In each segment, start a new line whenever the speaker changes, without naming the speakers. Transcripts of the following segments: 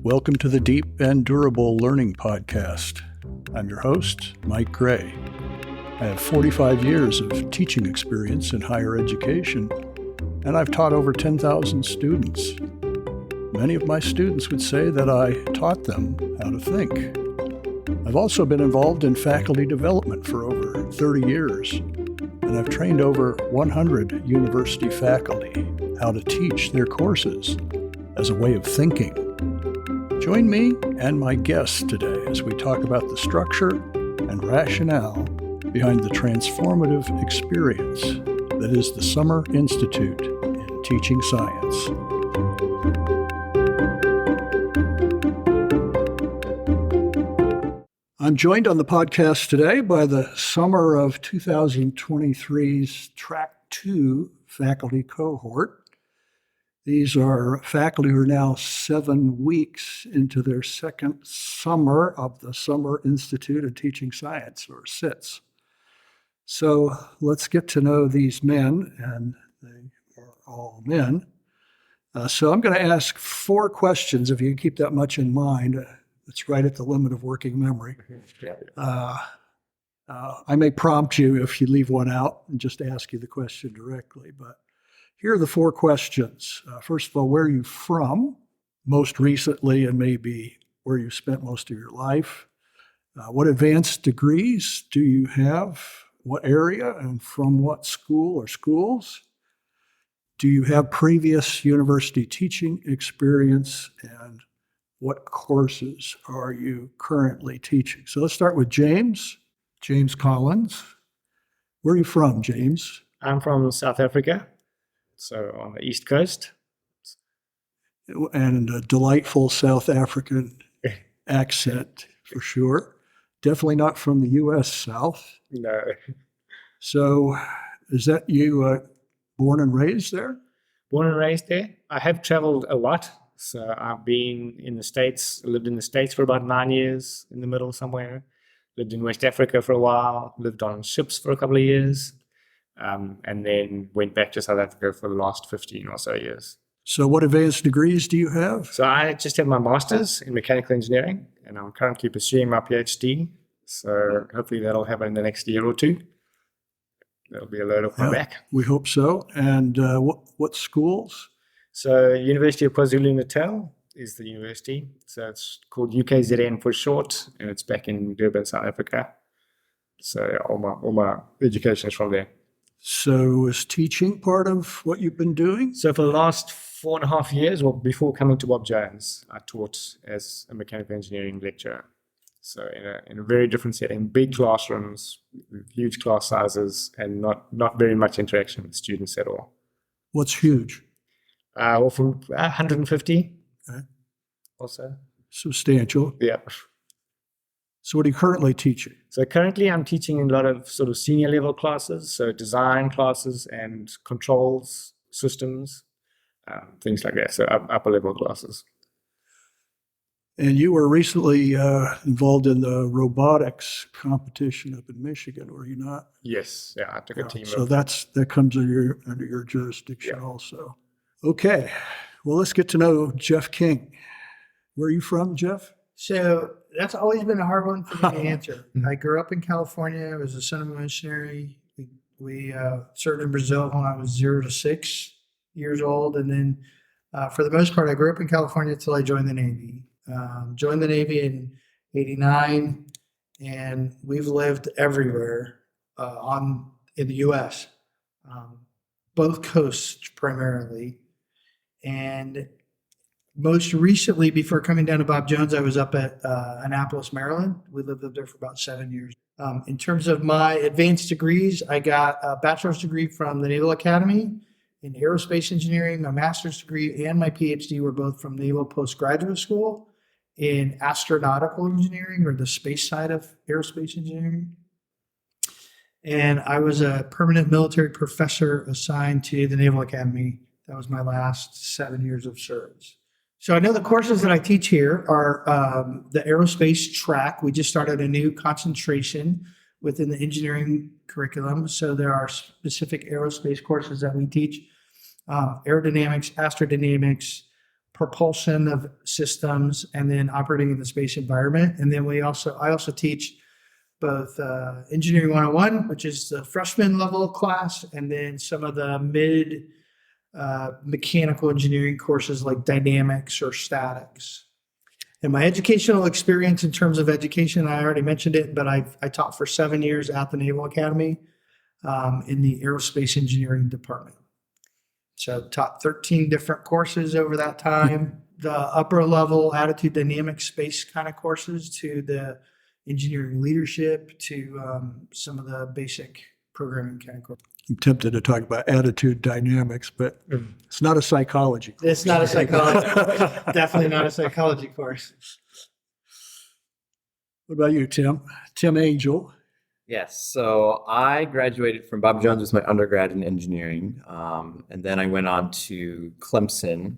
Welcome to the Deep and Durable Learning Podcast. I'm your host, Mike Gray. I have 45 years of teaching experience in higher education, and I've taught over 10,000 students. Many of my students would say that I taught them how to think. I've also been involved in faculty development for over 30 years, and I've trained over 100 university faculty how to teach their courses as a way of thinking. Join me and my guests today as we talk about the structure and rationale behind the transformative experience that is the Summer Institute in Teaching Science. I'm joined on the podcast today by the summer of 2023's Track 2 faculty cohort. These are faculty who are now 7 weeks into their second summer of the Summer Institute of Teaching Science, or SITS. So let's get to know these men, and they are all men. So I'm going to ask 4 questions, if you can keep that much in mind. It's right at the limit of working memory. I may prompt you if you leave one out and just ask you the question directly, but here are the 4 questions. First of all, where are you from most recently, and maybe where you spent most of your life? What advanced degrees do you have? What area and from what school or schools? Do you have previous university teaching experience? And what courses are you currently teaching? So let's start with James Collins. Where are you from, James?
I'm from South Africa. So on the East Coast.
And a delightful South African accent, for sure. Definitely not from the U.S. South.
No.
So is that you born and raised there?
Born and raised there. I have traveled a lot. So I've been in the States, lived in the States for about 9 years, in the middle somewhere. Lived in West Africa for a while, lived on ships for a couple of years. And then went back to South Africa for the last 15 or so years.
So what advanced degrees do you have?
So I just have my master's in mechanical engineering, and I'm currently pursuing my PhD. So hopefully that'll happen in the next year or 2. That'll be a load off my back.
We hope so. And what schools?
So University of KwaZulu-Natal is the university. So it's called UKZN for short, and it's back in Durban, South Africa. So all my education is from there.
So is teaching part of what you've been doing?
So for the last 4.5 years, well, before coming to Bob Jones, I taught as a mechanical engineering lecturer. So in a very different setting, big classrooms, huge class sizes, and not very much interaction with students at all.
What's huge?
Well, from 150 also.
Substantial.
Yeah.
So what are you currently teaching?
So currently I'm teaching a lot of sort of senior level classes, so design classes and controls, systems, things like that, so upper level classes.
And you were recently involved in the robotics competition up in Michigan, were you not?
Yes, yeah, I took a team.
So that comes under your jurisdiction also. Okay, well, let's get to know Jeff King. Where are you from, Jeff?
So that's always been a hard one for me to answer. I grew up in California. I was the son of a missionary. We served in Brazil when I was 0 to 6 years old. And then for the most part, I grew up in California until I joined the Navy. Joined the Navy in 89, and we've lived everywhere in the U.S., both coasts primarily. And most recently, before coming down to Bob Jones, I was up at Annapolis, Maryland. We lived up there for about 7 years. In terms of my advanced degrees, I got a bachelor's degree from the Naval Academy in aerospace engineering. My master's degree and my PhD were both from Naval Postgraduate School in astronautical engineering, or the space side of aerospace engineering. And I was a permanent military professor assigned to the Naval Academy. That was my last 7 years of service. So I know the courses that I teach here are the aerospace track. We just started a new concentration within the engineering curriculum. So there are specific aerospace courses that we teach. Aerodynamics, astrodynamics, propulsion of systems, and then operating in the space environment. And then I also teach both Engineering 101, which is the freshman level class, and then some of the mid mechanical engineering courses like dynamics or statics. And my educational experience in terms of education, I already mentioned it, but I taught for 7 years at the Naval Academy in the aerospace engineering department. So taught 13 different courses over that time, the upper level attitude dynamics space kind of courses to the engineering leadership to some of the basic programming kind of courses.
I'm tempted to talk about attitude dynamics, but it's not a psychology course.
It's not a psychology, definitely not a psychology course.
What about you, Tim? Tim Angel.
Yes, so I graduated from Bob Jones with my undergrad in engineering, and then I went on to Clemson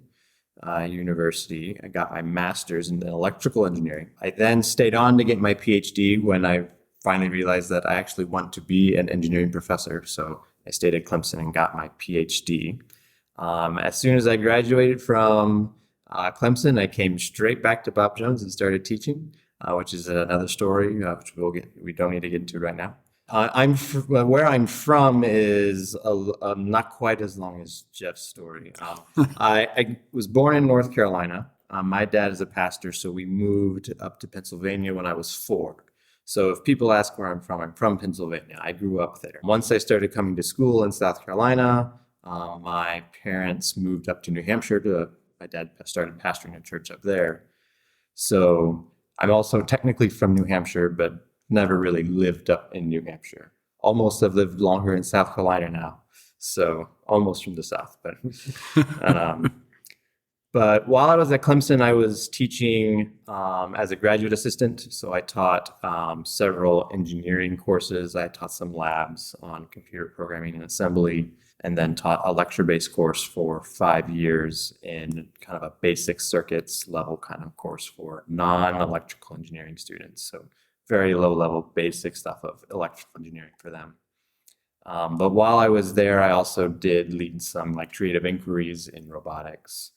University. I got my master's in electrical engineering. I then stayed on to get my PhD when I finally realized that I actually want to be an engineering professor. So I stayed at Clemson and got my PhD. As soon as I graduated from Clemson, I came straight back to Bob Jones and started teaching, which is another story, which we don't need to get into right now. Where I'm from is not quite as long as Jeff's story. I was born in North Carolina. My dad is a pastor, so we moved up to Pennsylvania when I was 4. So if people ask where I'm from Pennsylvania. I grew up there. Once I started coming to school in South Carolina, my parents moved up to New Hampshire. My dad started pastoring a church up there. So I'm also technically from New Hampshire, but never really lived up in New Hampshire. Almost have lived longer in South Carolina now. So almost from the South. But while I was at Clemson, I was teaching as a graduate assistant. So I taught several engineering courses. I taught some labs on computer programming and assembly, and then taught a lecture-based course for 5 years in kind of a basic circuits level kind of course for non-electrical engineering students. So very low-level basic stuff of electrical engineering for them. But while I was there, I also did lead some like creative inquiries in robotics.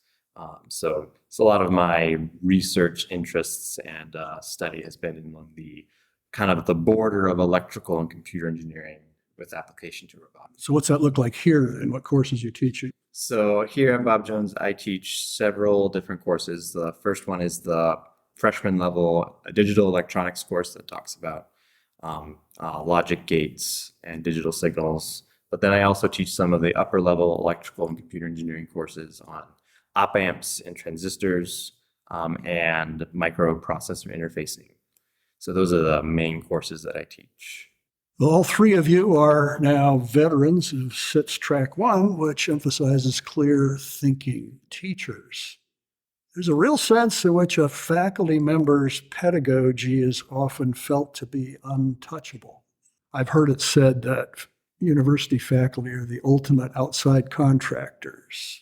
So a lot of my research interests and study has been in the kind of the border of electrical and computer engineering with application to robotics.
So what's that look like here and what courses you teach?
So here at Bob Jones, I teach several different courses. The first one is the freshman level digital electronics course that talks about logic gates and digital signals. But then I also teach some of the upper level electrical and computer engineering courses on op amps and transistors and microprocessor interfacing. So those are the main courses that I teach.
Well, all three of you are now veterans of SITS Track 1, which emphasizes clear thinking teachers. There's a real sense in which a faculty member's pedagogy is often felt to be untouchable. I've heard it said that university faculty are the ultimate outside contractors.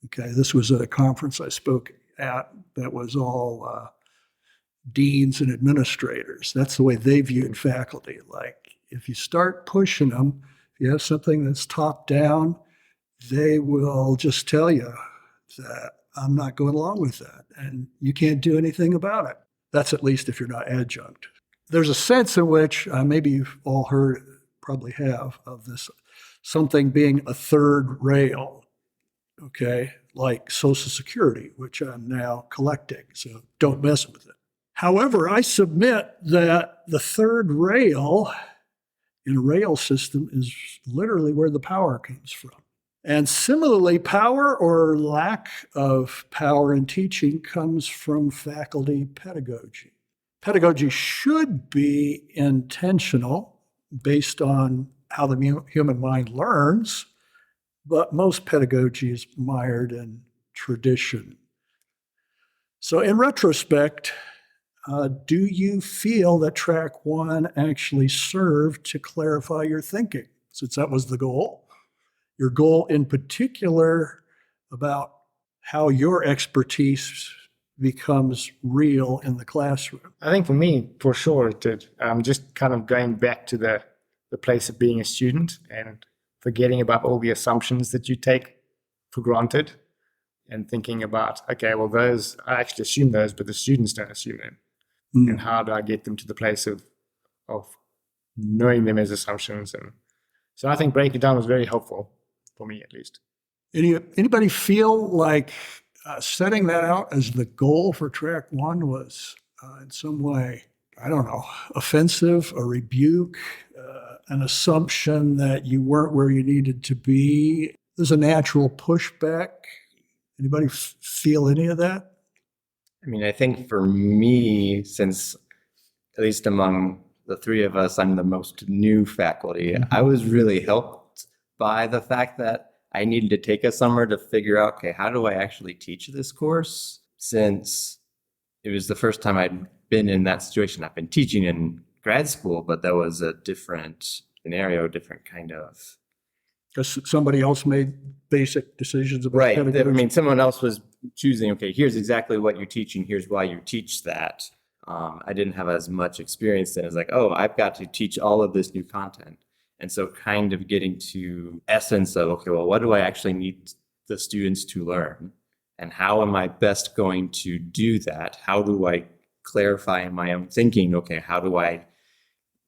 Okay, this was at a conference I spoke at that was all deans and administrators. That's the way they viewed faculty. Like, if you start pushing them, if you have something that's top down, they will just tell you that I'm not going along with that, and you can't do anything about it. That's at least if you're not adjunct. There's a sense in which, maybe you've all heard, probably have, of this, something being a third rail, okay, like Social Security, which I'm now collecting, so don't mess with it. However, I submit that the third rail in a rail system is literally where the power comes from. And similarly, power or lack of power in teaching comes from faculty pedagogy. Pedagogy should be intentional based on how the human mind learns, but most pedagogy is mired in tradition. So in retrospect, do you feel that Track 1 actually served to clarify your thinking, since that was the goal? Your goal in particular about how your expertise becomes real in the classroom.
I think for me, for sure, it did. Just kind of going back to the place of being a student and forgetting about all the assumptions that you take for granted. and thinking about, okay, well, those, I actually assume those, but the students don't assume them.
Mm.
And how do I get them to the place of knowing them as assumptions? And so I think breaking it down was very helpful for me, at least.
Anybody feel like setting that out as the goal for track one was in some way, I don't know, offensive, a rebuke, an assumption that you weren't where you needed to be? There's a natural pushback. Anybody feel any of that?
I mean, I think for me, since at least among the three of us, I'm the most new faculty, I was really helped by the fact that I needed to take a summer to figure out, okay, how do I actually teach this course? Since it was the first time I'd been in that situation. I've been teaching in grad school, but that was a different scenario, different kind of.
Because somebody else made basic decisions about
Right.
pedagogy.
I mean, someone else was choosing, okay, here's exactly what you're teaching. Here's why you teach that. I didn't have as much experience then. It's like, oh, I've got to teach all of this new content. And so kind of getting to essence of, okay, well, what do I actually need the students to learn? And how am I best going to do that? How do I clarify in my own thinking, okay, how do I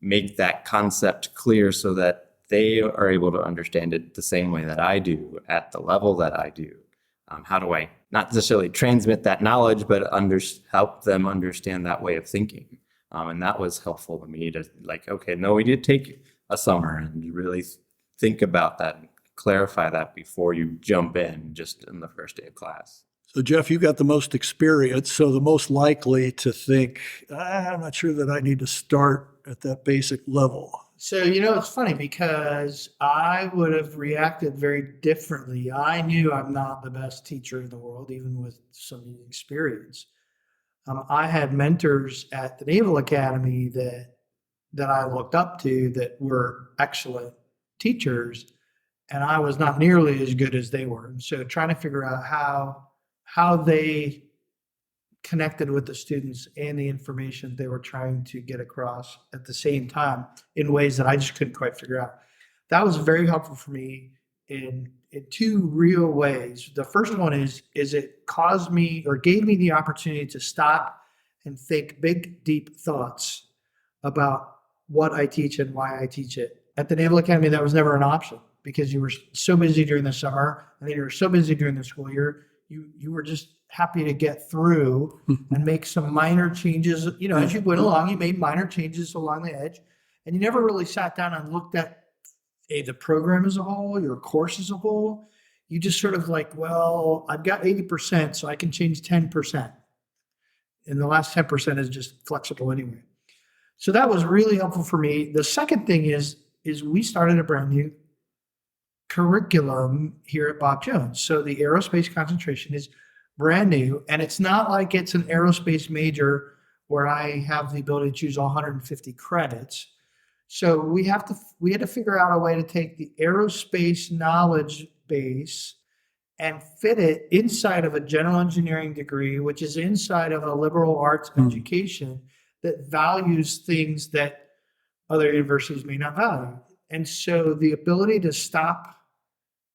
make that concept clear so that they are able to understand it the same way that I do, at the level that I do? How do I not necessarily transmit that knowledge, but help them understand that way of thinking? And that was helpful to me to like, okay, no, we did take a summer and really think about that and clarify that before you jump in just in the first day of class.
So Jeff, you got the most experience, so the most likely to think, I'm not sure that I need to start at that basic level.
So, it's funny because I would have reacted very differently. I knew I'm not the best teacher in the world, even with some experience. I had mentors at the Naval Academy that I looked up to that were excellent teachers, and I was not nearly as good as they were. And so trying to figure out how they connected with the students and the information they were trying to get across at the same time in ways that I just couldn't quite figure out. That was very helpful for me in two real ways. The first one is it caused me or gave me the opportunity to stop and think big, deep thoughts about what I teach and why I teach it. At the Naval Academy, that was never an option because you were so busy during the summer and then you were so busy during the school year. You were just happy to get through and make some minor changes. As you went along, you made minor changes along the edge, and you never really sat down and looked at the program as a whole, your course as a whole. You just sort of like, well, I've got 80%, so I can change 10%. And the last 10% is just flexible anyway. So that was really helpful for me. The second thing is we started a brand new curriculum here at Bob Jones. So the aerospace concentration is brand new, and it's not like it's an aerospace major where I have the ability to choose all 150 credits. So we had to figure out a way to take the aerospace knowledge base and fit it inside of a general engineering degree, which is inside of a liberal arts education that values things that other universities may not value. And so the ability to stop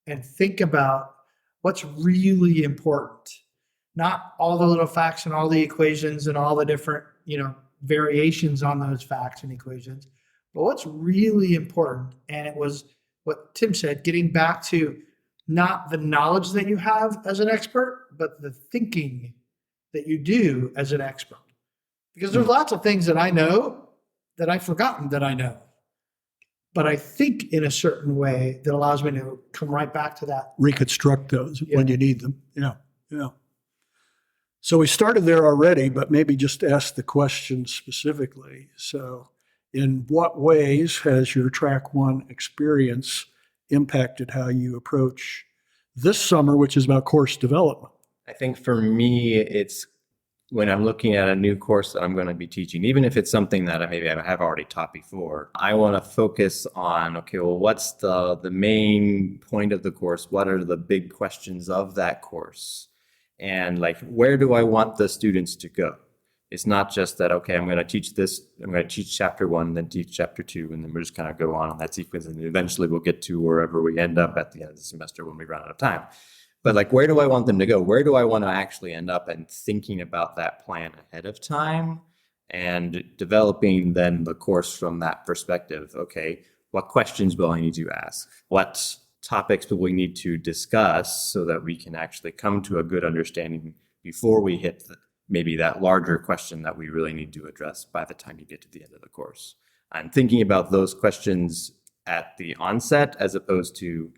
and think about what's really important, not all the little facts and all the equations and all the different, variations on those facts and equations, but what's really important. And it was what Tim said, getting back to not the knowledge that you have as an expert, but the thinking that you do as an expert. Because there's lots of things that I know that I've forgotten that I know. But I think in a certain way that allows me to come right back to that.
Reconstruct those when you need them. Yeah. So we started there already, but maybe just ask the question specifically. So in what ways has your track one experience impacted how you approach this summer, which is about course development?
I think for me, it's when I'm looking at a new course that I'm going to be teaching, even if it's something that maybe I have already taught before, I want to focus on, okay, well, what's the main point of the course? What are the big questions of that course? And like, where do I want the students to go? It's not just that, okay, I'm going to teach this, I'm going to teach chapter 1, then teach chapter 2, and then we're just kind of go on that sequence, and eventually we'll get to wherever we end up at the end of the semester when we run out of time. But like, where do I want them to go? Where do I want to actually end up? And thinking about that plan ahead of time and developing then the course from that perspective. Okay, what questions will I need to ask? What topics will we need to discuss so that we can actually come to a good understanding before we hit maybe that larger question that we really need to address by the time you get to the end of the course. And thinking about those questions at the onset as opposed to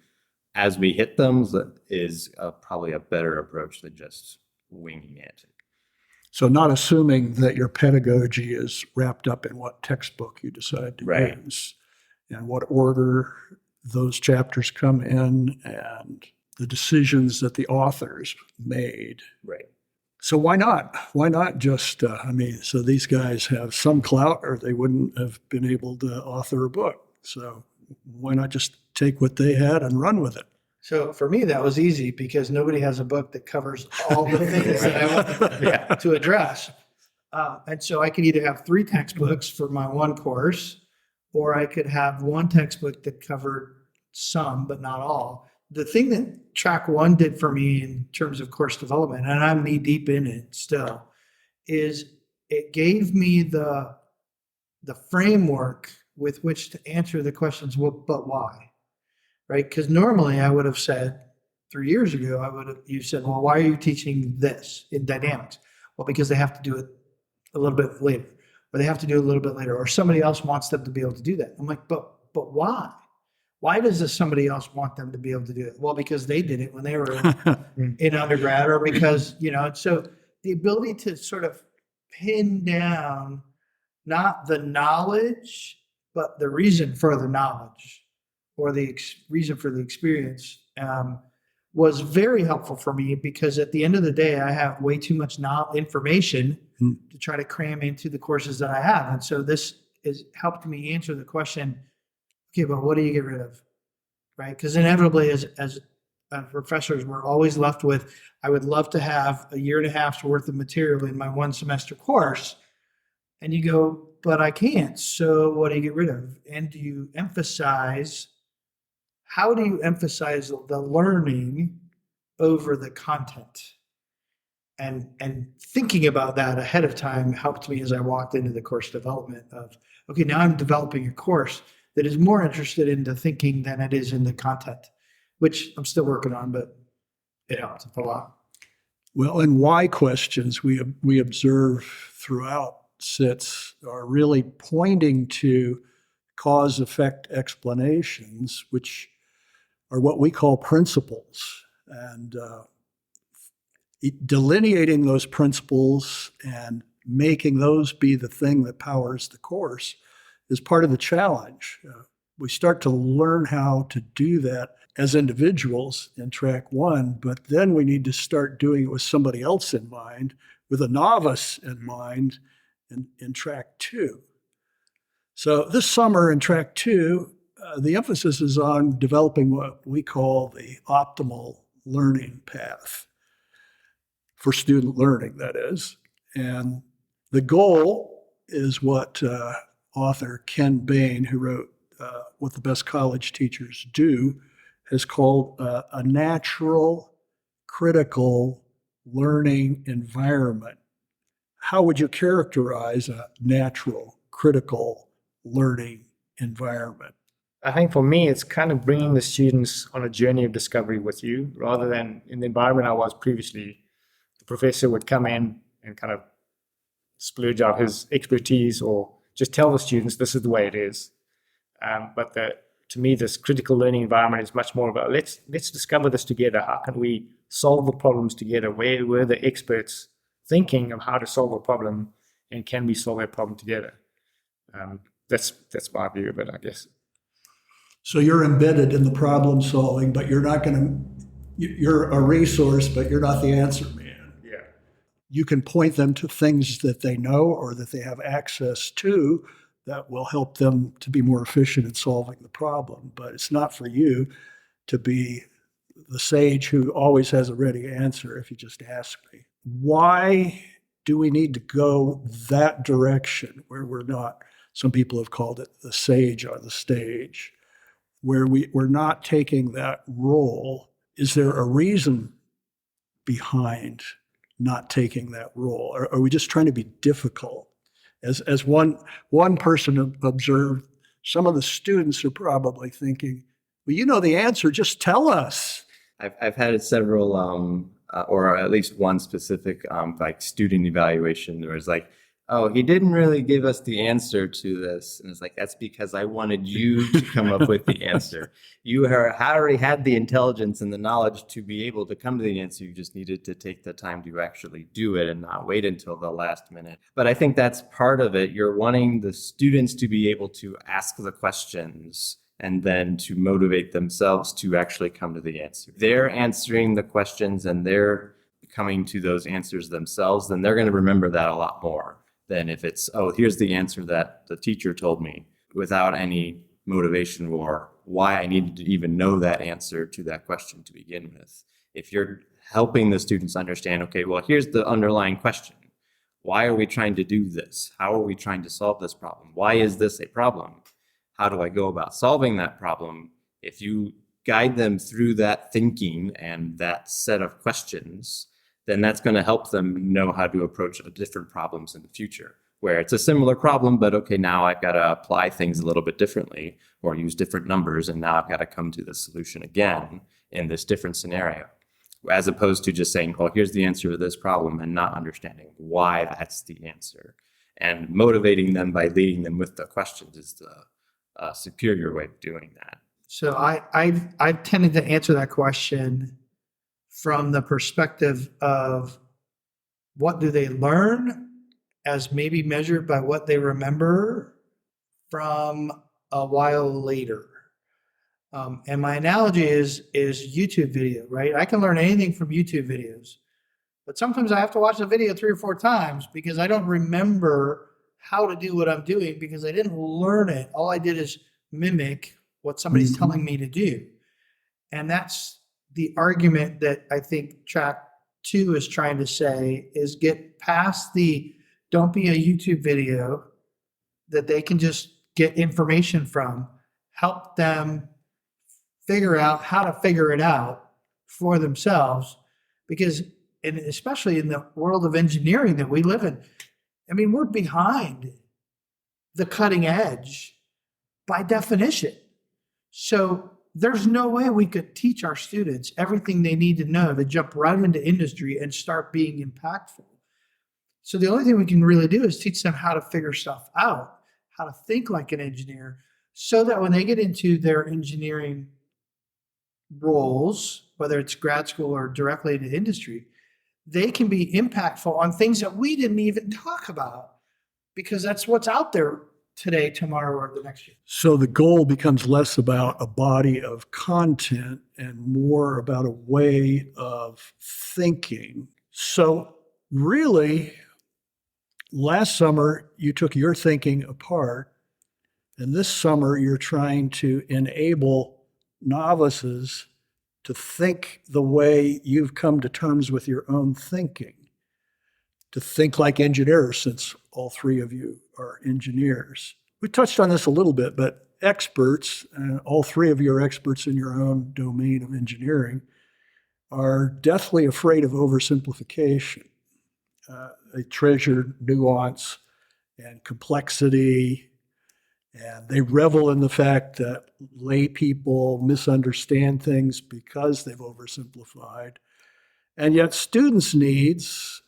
as we hit them is probably a better approach than just winging it.
So not assuming that your pedagogy is wrapped up in what textbook you decide to
Right.
use and what order those chapters come in and the decisions that the authors made.
Right.
So why not? Why not just, so these guys have some clout or they wouldn't have been able to author a book. So why not just take what they had and run with it?
So for me, that was easy because nobody has a book that covers all the things that I want to address. And so I could either have 3 textbooks for my one course, or I could have one textbook that covered some, but not all. The thing that track 1 did for me in terms of course development, and I'm knee deep in it still, is it gave me the framework with which to answer the questions, well, but why? Right? Because normally I would have said 3 years ago, you said, well, why are you teaching this in dynamics? Well, because they have to do it a little bit later, or they have to do it a little bit later, or somebody else wants them to be able to do that. I'm like, but why? Why does somebody else want them to be able to do it? Well, because they did it when they were in undergrad, or because, so the ability to sort of pin down not the knowledge, but the reason for the knowledge or the reason for the experience was very helpful for me, because at the end of the day, I have way too much information to try to cram into the courses that I have. And so this has helped me answer the question, okay, but what do you get rid of? Right? Because inevitably as professors, we're always left with, I would love to have 1.5 years worth of material in my 1 semester course. And you go, but I can't. So what do you get rid of? And how do you emphasize the learning over the content? And thinking about that ahead of time helped me as I walked into the course development of, okay, now I'm developing a course that is more interested in the thinking than it is in the content, which I'm still working on, but it helped a lot.
Well, and why questions we observe throughout SITs are really pointing to cause-effect explanations, which are what we call principles. And delineating those principles and making those be the thing that powers the course is part of the challenge. We start to learn how to do that as individuals in track 1, but then we need to start doing it with somebody else in mind, with a novice in mind in track 2. So this summer in track 2, the emphasis is on developing what we call the optimal learning path for student learning, that is. And the goal is what author Ken Bain, who wrote What the Best College Teachers Do, has called a natural, critical learning environment. How would you characterize a natural, critical learning environment?
I think for me, it's kind of bringing the students on a journey of discovery with you, rather than in the environment I was previously. The professor would come in and kind of splurge out his expertise or just tell the students this is the way it is. But to me, this critical learning environment is much more about let's discover this together. How can we solve the problems together? Where were the experts thinking of how to solve a problem, and can we solve that problem together? That's my view of it, I guess.
So you're embedded in the problem solving, but you're a resource, but you're not the answer man.
Yeah.
You can point them to things that they know or that they have access to that will help them to be more efficient in solving the problem. But it's not for you to be the sage who always has a ready answer if you just ask me. Why do we need to go that direction where we're not, some people have called it the sage on the stage, where we're not taking that role? Is there a reason behind not taking that role? Are we just trying to be difficult? As one person observed, some of the students are probably thinking, well, you know the answer, just tell us.
I've had several, or at least one specific, like student evaluation where it's like, oh, he didn't really give us the answer to this. And it's like, that's because I wanted you to come up with the answer. You already had the intelligence and the knowledge to be able to come to the answer. You just needed to take the time to actually do it and not wait until the last minute. But I think that's part of it. You're wanting the students to be able to ask the questions and then to motivate themselves to actually come to the answer. They're answering the questions and they're coming to those answers themselves, then they're going to remember that a lot more than if it's, oh, here's the answer that the teacher told me without any motivation or why I needed to even know that answer to that question to begin with. If you're helping the students understand, okay, well, here's the underlying question. Why are we trying to do this? How are we trying to solve this problem? Why is this a problem? How do I go about solving that problem? If you guide them through that thinking and that set of questions, then that's going to help them know how to approach different problems in the future, where it's a similar problem, but okay, now I've got to apply things a little bit differently or use different numbers, and now I've got to come to the solution again in this different scenario, as opposed to just saying, well, here's the answer to this problem and not understanding why that's the answer. And motivating them by leading them with the questions is the superior way of doing that.
So I've tended to answer that question from the perspective of what do they learn as maybe measured by what they remember from a while later. And my analogy is YouTube video, right? I can learn anything from YouTube videos, but sometimes I have to watch the video 3 or 4 times because I don't remember how to do what I'm doing because I didn't learn it. All I did is mimic what somebody's telling me to do. And that's the argument that I think track 2 is trying to say is get past the don't be a YouTube video that they can just get information from, help them figure out how to figure it out for themselves. Because, and especially in the world of engineering that we live in, I mean, we're behind the cutting edge by definition. So there's no way we could teach our students everything they need to know to jump right into industry and start being impactful. So the only thing we can really do is teach them how to figure stuff out, how to think like an engineer, so that when they get into their engineering roles, whether it's grad school or directly into industry, they can be impactful on things that we didn't even talk about because that's what's out there today, tomorrow, or the next year.
So the goal becomes less about a body of content and more about a way of thinking. So really, last summer, you took your thinking apart, and this summer, you're trying to enable novices to think the way you've come to terms with your own thinking, to think like engineers, since all 3 of you are engineers. We touched on this a little bit, but experts, and all 3 of you are experts in your own domain of engineering, are deathly afraid of oversimplification. They treasure nuance and complexity, and they revel in the fact that lay people misunderstand things because they've oversimplified. And yet students' needs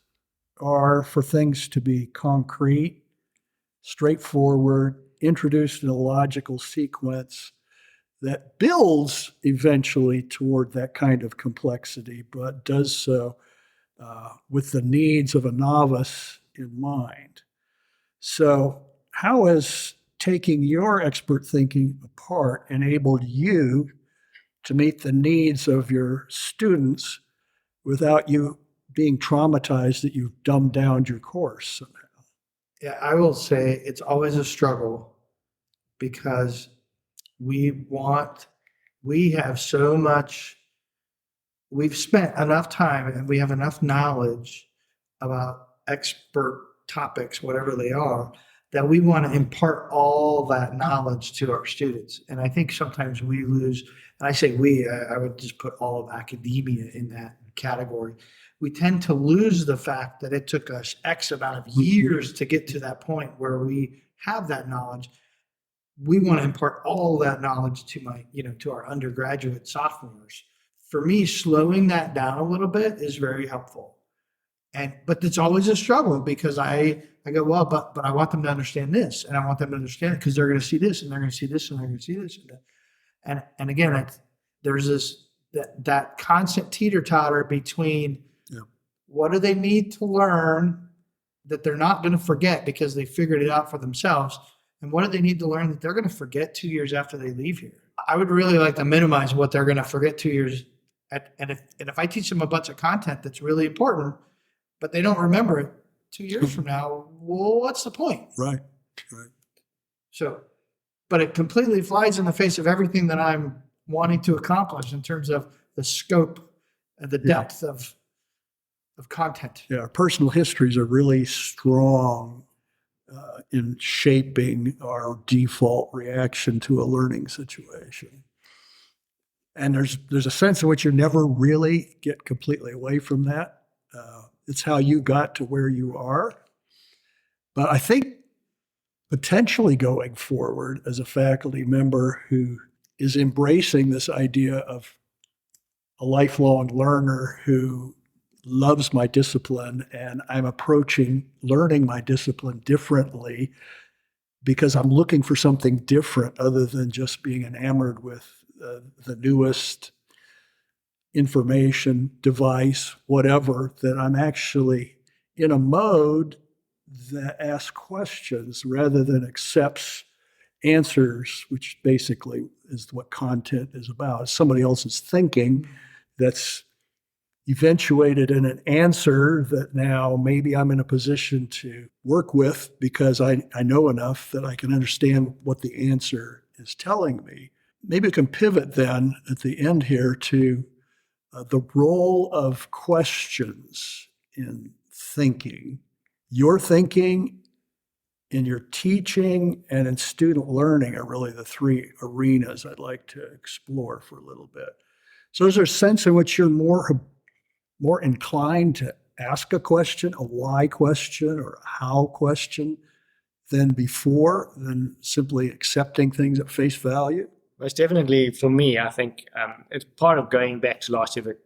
are for things to be concrete, straightforward, introduced in a logical sequence that builds eventually toward that kind of complexity, but does so with the needs of a novice in mind. So how has taking your expert thinking apart enabled you to meet the needs of your students without you being traumatized that you've dumbed down your course somehow?
Yeah, I will say it's always a struggle because we have so much, we've spent enough time and we have enough knowledge about expert topics, whatever they are, that we want to impart all that knowledge to our students. And I think sometimes we lose, and I say we, I would just put all of academia in that category. We tend to lose the fact that it took us X amount of years to get to that point where we have that knowledge. We want to impart all that knowledge to our undergraduate sophomores. For me, slowing that down a little bit is very helpful. But it's always a struggle because I go, well, but I want them to understand this, and I want them to understand it because they're going to see this, and they're going to see this, and they're going to see this, and again, there's that constant teeter-totter between what do they need to learn that they're not going to forget because they figured it out for themselves, and what do they need to learn that they're going to forget 2 years after they leave here. I would really like to minimize what they're going to forget 2 years, and if I teach them a bunch of content that's really important, but they don't remember it 2 years from now, well, what's the point?
Right.
So, but it completely flies in the face of everything that I'm wanting to accomplish in terms of the scope and the depth of content.
Yeah, our personal histories are really strong in shaping our default reaction to a learning situation. And there's a sense in which you never really get completely away from that. It's how you got to where you are. But I think potentially going forward as a faculty member who is embracing this idea of a lifelong learner who loves my discipline, and I'm approaching learning my discipline differently because I'm looking for something different other than just being enamored with the newest information, device, whatever, that I'm actually in a mode that asks questions rather than accepts answers, which basically is what content is about. Somebody else's thinking that's eventuated in an answer that now maybe I'm in a position to work with because I know enough that I can understand what the answer is telling me. Maybe we can pivot then at the end here to the role of questions in thinking. Your thinking, in your teaching, and in student learning are really the three arenas I'd like to explore for a little bit. So is there a sense in which you're more inclined to ask a question, a why question or a how question than before, than simply accepting things at face value?
Most definitely for me, I think it's part of going back to last year,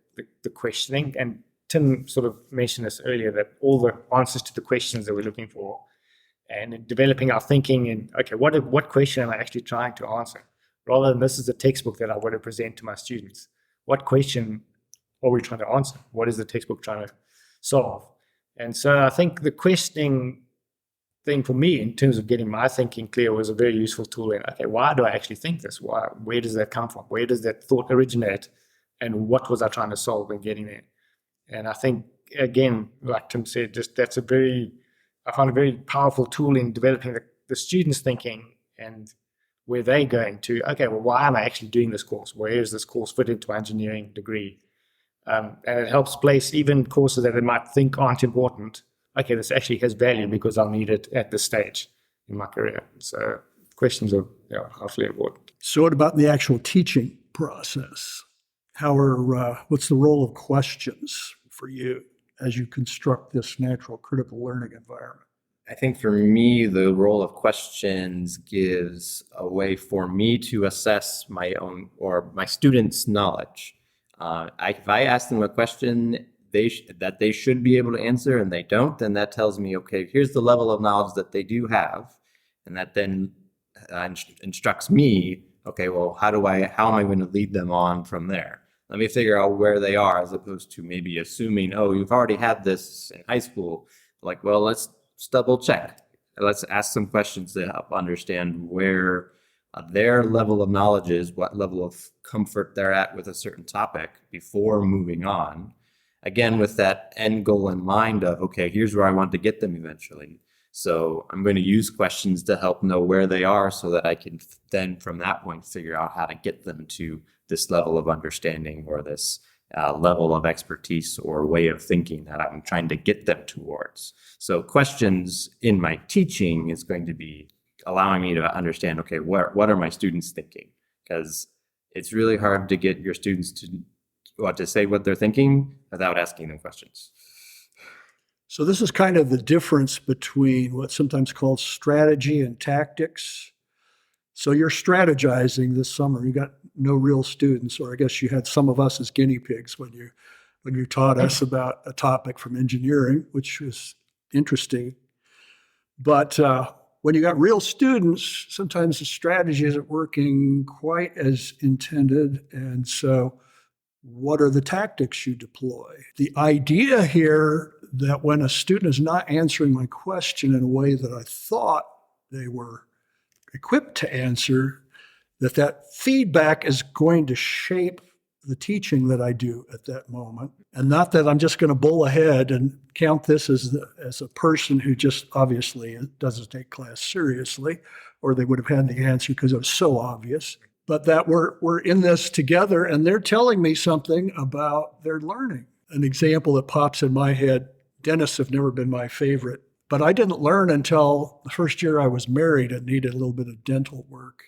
the questioning. And Tim sort of mentioned this earlier, that all the answers to the questions that we're looking for and in developing our thinking and, okay, what question am I actually trying to answer? Rather than this is a textbook that I want to present to my students. What question are we trying to answer? What is the textbook trying to solve? And so I think the questioning thing for me in terms of getting my thinking clear was a very useful tool in, okay, why do I actually think this? Where does that come from? Where does that thought originate? And what was I trying to solve in getting there? And I think, again, like Tim said, I found a very powerful tool in developing the students' thinking and where they're going to, okay, well, why am I actually doing this course? Where does this course fit into my engineering degree? And it helps place even courses that they might think aren't important. Okay, this actually has value because I'll need it at this stage in my career. So questions are hugely important.
So what about the actual teaching process? What's the role of questions for you as you construct this natural critical learning environment?
I think for me, the role of questions gives a way for me to assess my own or my students' knowledge. If I ask them a question that they should be able to answer and they don't, then that tells me, okay, here's the level of knowledge that they do have. And that then instructs me, okay, well, how am I going to lead them on from there? Let me figure out where they are, as opposed to maybe assuming, oh, you've already had this in high school. Like, well, let's double check. Let's ask some questions to help understand where their level of knowledge is, what level of comfort they're at with a certain topic before moving on. Again, with that end goal in mind of, okay, here's where I want to get them eventually. So I'm going to use questions to help know where they are so that I can then from that point figure out how to get them to this level of understanding or this level of expertise or way of thinking that I'm trying to get them towards. So questions in my teaching is going to be allowing me to understand, okay, what are my students thinking? Because it's really hard to get your students to say what they're thinking without asking them questions.
So this is kind of the difference between what's sometimes called strategy and tactics. So you're strategizing this summer. You got no real students, or I guess you had some of us as guinea pigs when you taught us about a topic from engineering, which was interesting. But when you got real students, sometimes the strategy isn't working quite as intended. And so what are the tactics you deploy? The idea here that when a student is not answering my question in a way that I thought they were equipped to answer, that feedback is going to shape the teaching that I do at that moment. And not that I'm just going to bowl ahead and count this as a person who just obviously doesn't take class seriously, or they would have had the answer because it was so obvious. But that we're in this together, and they're telling me something about their learning. An example that pops in my head, dentists have never been my favorite, but I didn't learn until the first year I was married and needed a little bit of dental work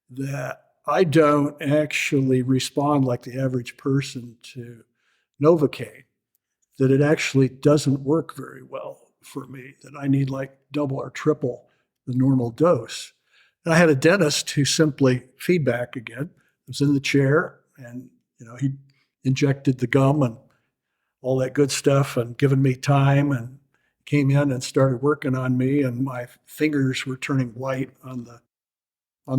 that I don't actually respond like the average person to Novocaine, that it actually doesn't work very well for me, that I need like double or triple the normal dose. And I had a dentist who simply, feedback again, was in the chair and, he injected the gum and all that good stuff and given me time and came in and started working on me, and my fingers were turning white on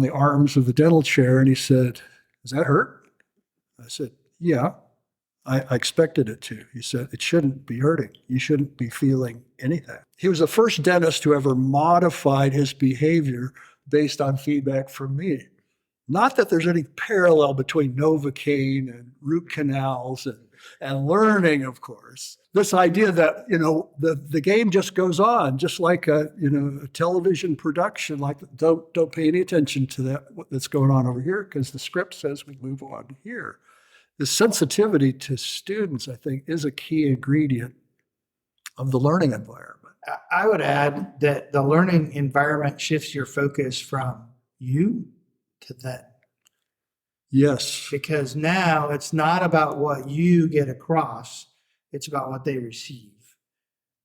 the arms of the dental chair. And he said, "Does that hurt?" I said, "Yeah, I expected it to." He said, "It shouldn't be hurting. You shouldn't be feeling anything." He was the first dentist who ever modified his behavior based on feedback from me. Not that there's any parallel between Novocaine and root canals and learning, of course. This idea that, the game just goes on, just like a television production, like don't pay any attention to that's going on over here because the script says we move on here. The sensitivity to students, I think, is a key ingredient of the learning environment.
I would add that the learning environment shifts your focus from you to them.
Yes.
Because now it's not about what you get across, it's about what they receive.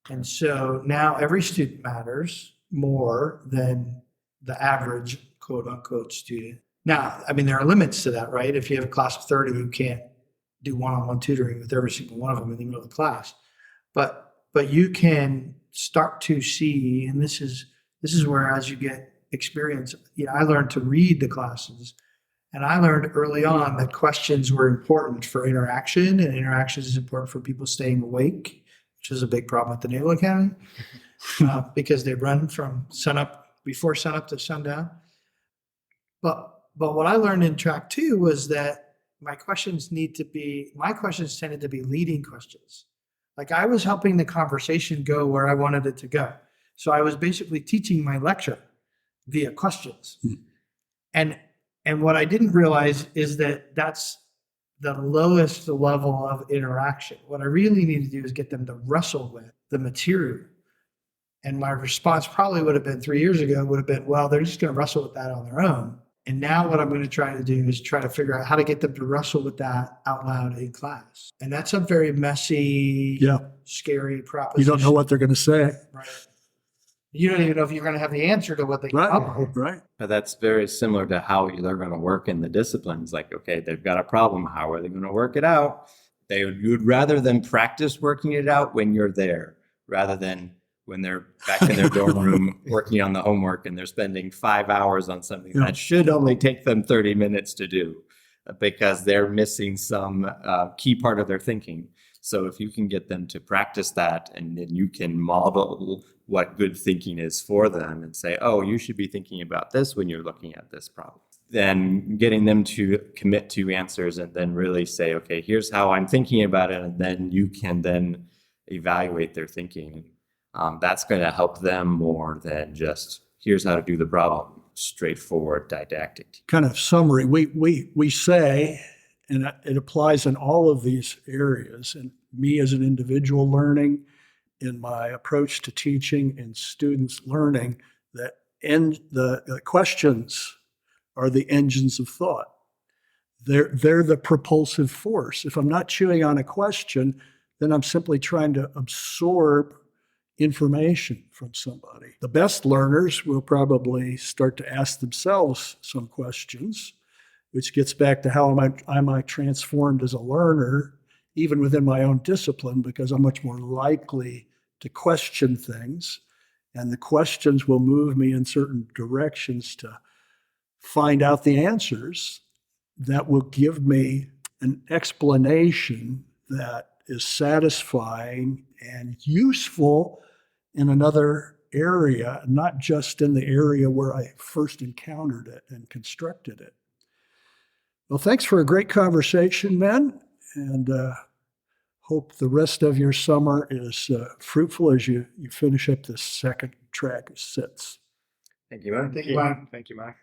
And so now every student matters more than the average quote unquote student. Now, there are limits to that, right? If you have a class of 30, you can't do one-on-one tutoring with every single one of them in the middle of the class. But you can start to see, and this is where, as you get experience, I learned to read the classes, and I learned early on that questions were important for interaction, and interaction is important for people staying awake, which is a big problem at the Naval Academy because they run from before sunup to sundown. But what I learned in track 2 was that my questions tended to be leading questions. Like I was helping the conversation go where I wanted it to go. So I was basically teaching my lecture via questions. And what I didn't realize is that that's the lowest level of interaction. What I really need to do is get them to wrestle with the material. And my response probably would have been 3 years ago, well, they're just going to wrestle with that on their own. And now what I'm going to try to do is try to figure out how to get them to wrestle with that out loud in class. And that's a very messy, scary proposition.
You don't know what they're going to say.
Right. You don't even know if you're going to have the answer to what they come up with.
Right.
But that's very similar to how they're going to work in the disciplines. Like, okay, they've got a problem. How are they going to work it out? You would rather them practice working it out when you're there, rather than when they're back in their dorm room working on the homework and they're spending 5 hours on something that should only take them 30 minutes to do because they're missing some key part of their thinking. So if you can get them to practice that, and then you can model what good thinking is for them and say, oh, you should be thinking about this when you're looking at this problem. Then getting them to commit to answers and then really say, okay, here's how I'm thinking about it. And then you can then evaluate their thinking. That's going to help them more than just here's how to do the problem, straightforward didactic.
Kind of summary, we say, and it applies in all of these areas, and me as an individual learning, in my approach to teaching, and students learning, that the questions are the engines of thought. They're the propulsive force. If I'm not chewing on a question, then I'm simply trying to absorb information from somebody. The best learners will probably start to ask themselves some questions, which gets back to how am I transformed as a learner, even within my own discipline, because I'm much more likely to question things. And the questions will move me in certain directions to find out the answers that will give me an explanation that is satisfying and useful in another area, not just in the area where I first encountered it and constructed it. Well, thanks for a great conversation, men, and hope the rest of your summer is fruitful as you finish up this second track of SITs.
Thank you, Mike.
Thank you, Mike.
Thank you, Mark.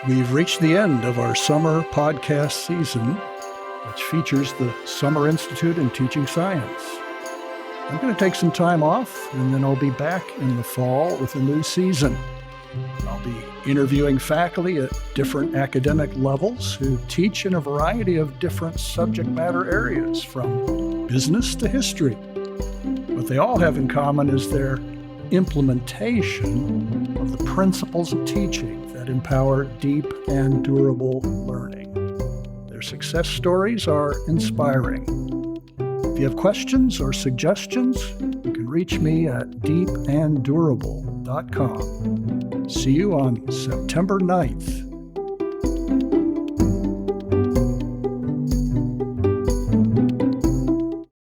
We've reached the end of our summer podcast season, which features the Summer Institute in Teaching Science. I'm going to take some time off, and then I'll be back in the fall with a new season. I'll be interviewing faculty at different academic levels who teach in a variety of different subject matter areas, from business to history. What they all have in common is their implementation of the principles of teaching that empower deep and durable learning. Their success stories are inspiring. If you have questions or suggestions, you can reach me at deepanddurable.com. See you on September 9th